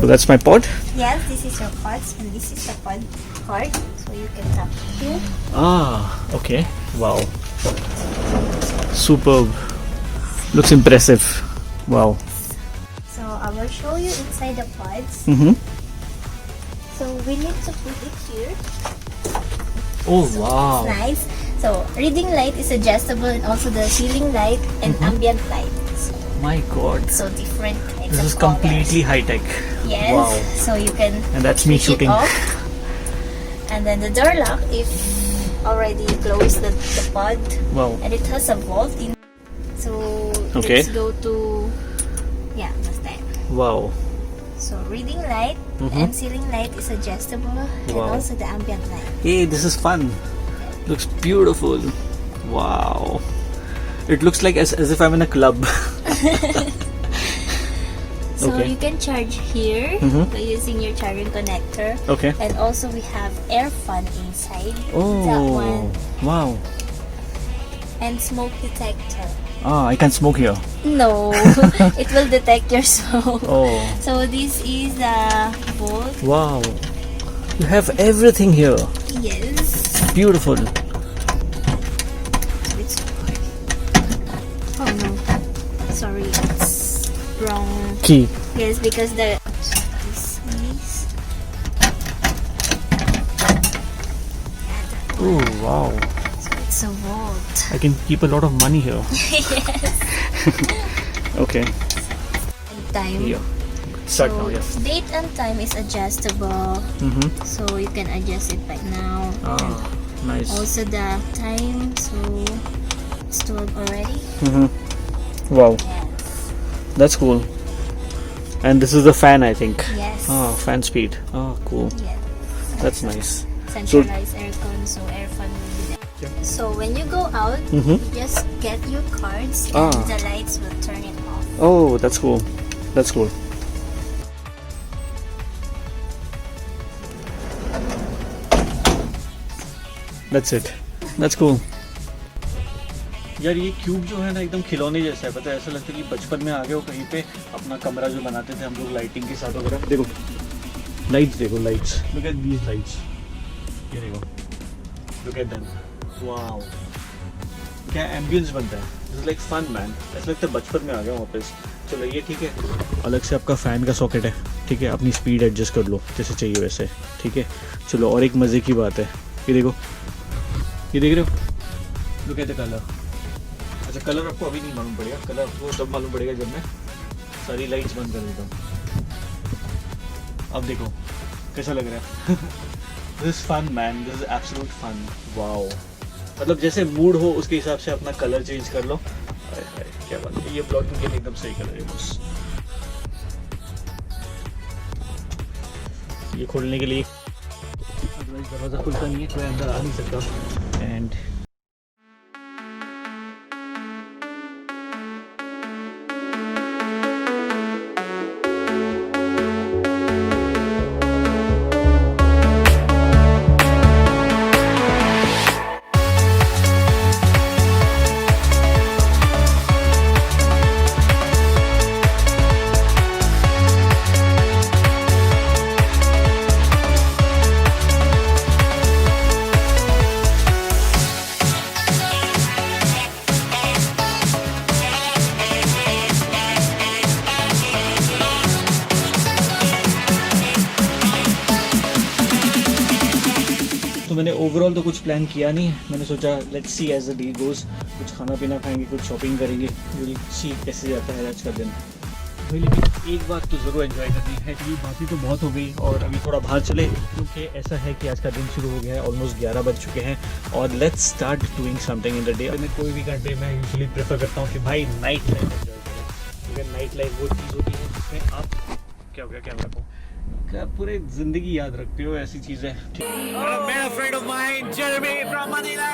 that's my pod. Yes, this is your pods and this is your pod card. So you can tap here. Okay. Wow. Superb. Looks impressive. Wow. So I will show you inside the pods. So we need to put it here. Oh wow. It's nice. So reading light is adjustable, and also the ceiling light and ambient light. So, My God. so different types This of is colors. completely high tech. Yes. Wow. So you can And that's me switch it shooting. off. And then the door lock, if already closed the pod, Wow. and it has a vault in. So Okay. let's go to that's that. Wow. So reading light and ceiling light is adjustable, and Wow. also the ambient light. Hey, this is fun. Looks beautiful. Wow. It looks like as if I'm in a club. So Okay. you can charge here by using your charging connector. Okay. And also we have air fan inside. That Oh. one. Wow. And smoke detector. I can't smoke here. No, it will detect your smoke. Oh. So this is the vault. Wow. You have everything here. Yes. Beautiful. It's oh no. Sorry, it's wrong. Key. Yes, because this is Oh wow. so it's a vault. I can keep a lot of money here. Yes. Okay. And time. Here. Start So now, yes. date and time is adjustable, so you can adjust it right now. Nice. Also the time, so it's 12 already. Wow. Yes. That's cool. And this is the fan, I think. Yes. Fan speed. Cool. Yes. That's nice. Centralized aircon, so air fan will be there. So when you go out, you just get your cards and the lights will turn it off. Oh, that's cool. That's cool. That's it. That's cool. यार ये cube जो है ना एकदम खिलौने जैसा है, पता है, ऐसा लगता है कि बचपन में आ गए हो कहीं पे, अपना कमरा जो बनाते थे हम लोग लाइटिंग के साथ वगैरह. देखो लाइट्स, देखो lights, look at these lights, ये देखो, लुक एट देम. वाओ, क्या एम्बियंस बनता है. This is like fun man. ऐसा लगता है बचपन में आ गया वापस. चलो ये ठीक है. अलग से आपका फ़ैन का सॉकेट है, ठीक है, अपनी स्पीड एडजस्ट कर लो जैसे चाहिए वैसे, ठीक है. चलो और एक मज़े की बात है, ये देखो, ये देख रहे हो, लुक एट द कलर. अच्छा कलर आपको अभी नहीं मालूम पड़ेगा, कलर आपको तब मालूम पड़ेगा जब मैं सारी लाइट्स बंद कर देता हूँ. अब देखो कैसा लग रहा है. This is fun man, this is absolute fun. Wow. मतलब जैसे मूड हो उसके हिसाब से अपना कलर चेंज कर लो. क्या बात है, ये ब्लॉगिंग के लिए एकदम सही कलर है बस. ये खोलने के लिए दरवाज़ा खुलता नहीं है, कोई अंदर आ नहीं सकता. एंड मैंने ओवरऑल तो कुछ प्लान किया नहीं. मैंने सोचा let's see as the day goes. कुछ खाना पीना खाएंगे, कुछ शॉपिंग करेंगे, विल सी कैसे जाता है आज का दिन. लेकिन एक बात तो ज़रूर एंजॉय करनी है कि बातें तो बहुत हो गई और अभी थोड़ा बाहर चले, क्योंकि ऐसा है कि आज का दिन शुरू हो गया है. ऑलमोस्ट 11 बज चुके हैं और let's start doing something in the day. मैं कोई भी कंट्री में यूजुअली प्रेफर करता हूँ कि भाई नाइट लाइफ एंजॉय करें, क्योंकि नाइट लाइफ वो चीज़ होती है जिसमें आप क्या हो गया कैमरा को क्या पूरे जिंदगी याद रखते हो, ऐसी चीज़ है. I met a friend of mine, Jeremy from Manila.